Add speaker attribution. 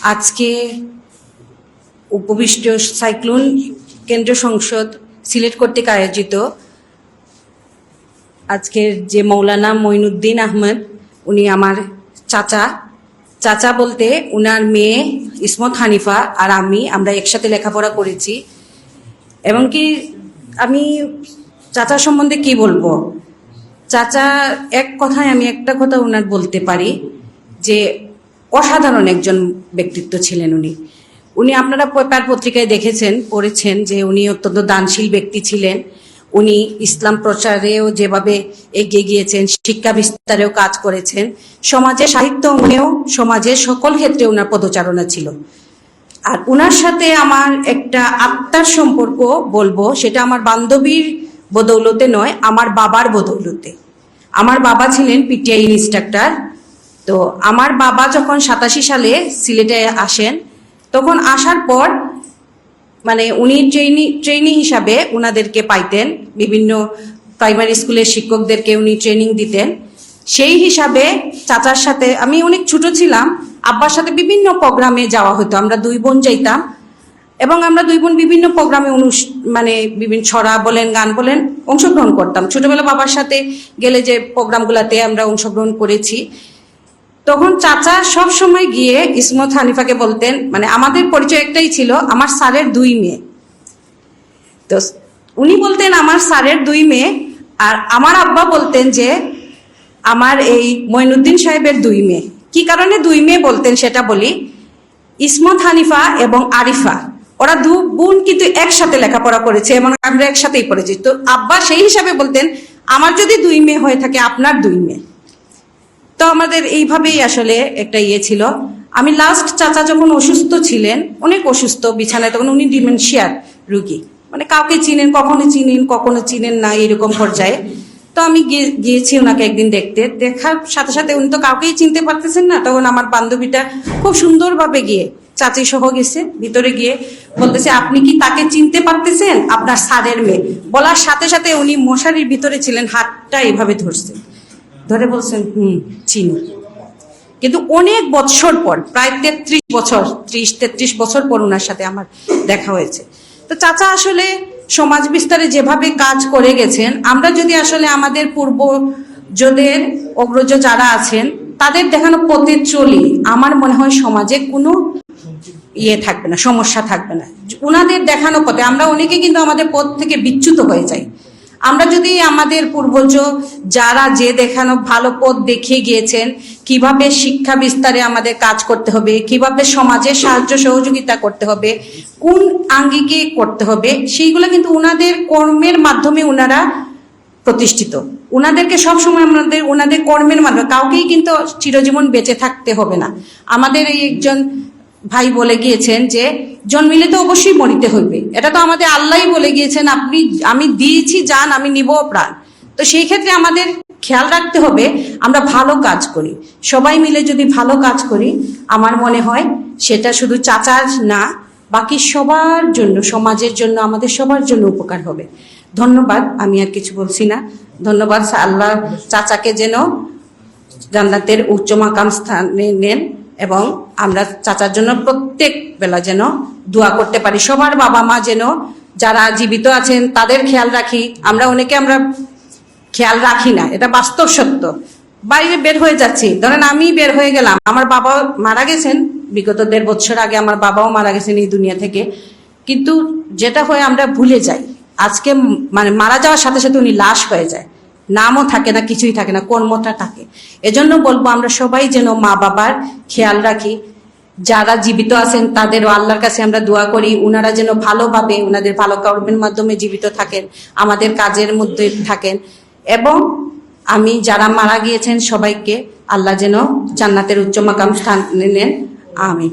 Speaker 1: আজকে উপবিষ্ট সাইক্লোন কেন্দ্রীয় সংসদ সিলেট কর্তৃক আয়োজিত আজকের যে মৌলানা মঈনুদ্দিন আহমেদ, উনি আমার চাচা বলতে উনার মেয়ে ইসমত হানিফা আর আমরা একসাথে লেখাপড়া করেছি। এবং কি আমি চাচা সম্বন্ধে কি বলবো, চাচা এক কথায় আমি একটা কথা উনার বলতে পারি যে অসাধারণ একজন ব্যক্তিত্ব ছিলেন উনি আপনারা পেপার পত্রিকায় দেখেছেন, পড়েছেন যে উনি অত্যন্ত দানশীল ব্যক্তি ছিলেন। উনি ইসলাম প্রচারেও যেভাবে এগিয়ে গিয়েছেন, শিক্ষা বিস্তারেও কাজ করেছেন, সমাজে সাহিত্য অঙ্গেও সমাজের সকল ক্ষেত্রে ওনার পদচারণা ছিল। আর ওনার সাথে আমার একটা আত্মার সম্পর্ক বলবো, সেটা আমার বান্ধবীর বদৌলতে নয়, আমার বাবার বদৌলতে। আমার বাবা ছিলেন পিটিআই ইনস্ট্রাক্টর। তো আমার বাবা যখন 87 সালে সিলেটে আসেন, তখন আসার পর মানে উনি ট্রেনি হিসাবে উনাদেরকে পাইতেন, বিভিন্ন প্রাইমারি স্কুলের শিক্ষকদেরকে উনি ট্রেনিং দিতেন। সেই হিসাবে চাচার সাথে আমি অনেক ছোট ছিলাম, আব্বার সাথে বিভিন্ন প্রোগ্রামে যাওয়া হতো। আমরা 2 বোন যাইতাম এবং আমরা 2 বোন বিভিন্ন প্রোগ্রামে মানে বিভিন্ন ছড়া বলেন, গান বলেন অংশগ্রহণ করতাম। ছোটবেলা বাবার সাথে গেলে যে প্রোগ্রামগুলোতে আমরা অংশগ্রহণ করেছি, তখন চাচা সব সময় গিয়ে ইসমত হানিফাকে বলতেন, মানে আমাদের পরিচয় একটাই ছিল, আমার স্যারের 2 মেয়ে। তো উনি বলতেন আমার স্যারের 2 মেয়ে, আর আমার আব্বা বলতেন যে আমার এই মঈনুদ্দিন সাহেবের 2 মেয়ে। কি কারণে 2 মেয়ে বলতেন সেটা বলি। ইসমত হানিফা এবং আরিফা, ওরা 2 বোন কিন্তু একসাথে লেখাপড়া করেছে এবং আমরা একসাথেই পড়েছি। তো আব্বা সেই হিসাবে বলতেন আমার যদি 2 মেয়ে হয়ে থাকে আপনার 2 মেয়ে। তো আমাদের এইভাবেই আসলে একটা ছিল। আমি লাস্ট চাচা যখন অসুস্থ ছিলেন, অনেক অসুস্থ বিছানায়, তখন উনি ডিমেনশিয়ার রুগী, মানে কাউকে চিনেন, কখনো চিনেন না, এরকম পর্যায়ে। তো আমি গিয়েছি ওনাকে একদিন দেখার সাথে সাথে উনি তো কাউকেই চিনতে পারতেছেন না। তখন আমার বান্ধবীটা খুব সুন্দরভাবে গিয়ে চাচি সহ গেছে, ভিতরে গিয়ে বলতেছে আপনি কি তাকে চিনতে পারতেছেন, আপনার স্যারের মেয়ে। বলার সাথে সাথে উনি মশারির ভিতরে ছিলেন, হাতটা এইভাবে ধরে বলছেন চিনি। কিন্তু অনেক বছর পর, প্রায় 33 বছর পর ওনার সাথে আমার দেখা হয়েছে। তো চাচা আসলে সমাজ বিস্তারে যেভাবে কাজ করে গেছেন, আমরা যদি আসলে আমাদের পূর্বজদের অগ্রজ যারা আছেন তাদের দেখানো পথে চলি, আমার মনে হয় সমাজে কোনো থাকবে না, সমস্যা থাকবে না। ওনাদের দেখানো পথে আমরা অনেকে কিন্তু আমাদের পথ থেকে বিচ্যুত হয়ে যাই। আমরা যদি আমাদের পূর্বজ যারা যে দেখানো ভালো পথ দেখিয়ে গিয়েছেন, কিভাবে শিক্ষা বিস্তারে আমাদের কাজ করতে হবে, কিভাবে সমাজে সাহায্য সহযোগিতা করতে হবে, কোন আঙ্গিকে করতে হবে, সেইগুলো কিন্তু ওনাদের কর্মের মাধ্যমে ওনারা প্রতিষ্ঠিত। ওনাদেরকে সবসময় ওনাদের কর্মের মাধ্যমে, কাউকেই কিন্তু চিরজীবন বেঁচে থাকতে হবে না। আমাদের এই একজন ভাই বলে গিয়েছেন যে জন্মিলে তো অবশ্যই মরিতে হইবে, এটা তো আমাদের আল্লাহই বলে গিয়েছেন, আমি দিয়েছি জান, আমি নিব প্রাণ। তো সেই ক্ষেত্রে আমাদের খেয়াল রাখতে হবে আমরা ভালো কাজ করি, সবাই মিলে যদি ভালো কাজ করি, আমার মনে হয় সেটা শুধু চাচার না, বাকি সবার জন্য, সমাজের জন্য, আমাদের সবার জন্য উপকার হবে। ধন্যবাদ, আমি আর কিছু বলছি না। ধন্যবাদ। আল্লাহ চাচাকে যেন জান্নাতের উচ্চ মাকাম স্থানে নেন এবং আমরা চাচার জন্য প্রত্যেক বেলা যেন দোয়া করতে পারি। সবার বাবা মা যেন যারা জীবিত আছেন তাদের খেয়াল রাখি। আমরা খেয়াল রাখি না, এটা বাস্তব সত্য। বাইরে বের হয়ে যাচ্ছি, ধরেন আমি বের হয়ে গেলাম, আমার বাবা মারা গেছেন বিগত 1.5 বছর আগে, আমার বাবাও মারা গেছেন এই দুনিয়া থেকে। কিন্তু যেটা হয় আমরা ভুলে যাই, আজকে মানে মারা যাওয়ার সাথে সাথে উনি লাশ হয়ে যায়, নামও থাকে না, কিছুই থাকে না, কর্মটা থাকে। এজন্য বলবো আমরা সবাই যেন মা বাবার খেয়াল রাখি, যারা জীবিত আছেন তাদেরও আল্লাহর কাছে আমরা দোয়া করি, ওনারা যেন ভালোভাবে ওনাদের ভালো কর্মের মাধ্যমে জীবিত থাকেন, আমাদের কাজের মধ্যে থাকেন। এবং আমি যারা মারা গিয়েছেন সবাইকে আল্লাহ যেন জান্নাতের উচ্চ মাকাম স্থান নেন। আমিন।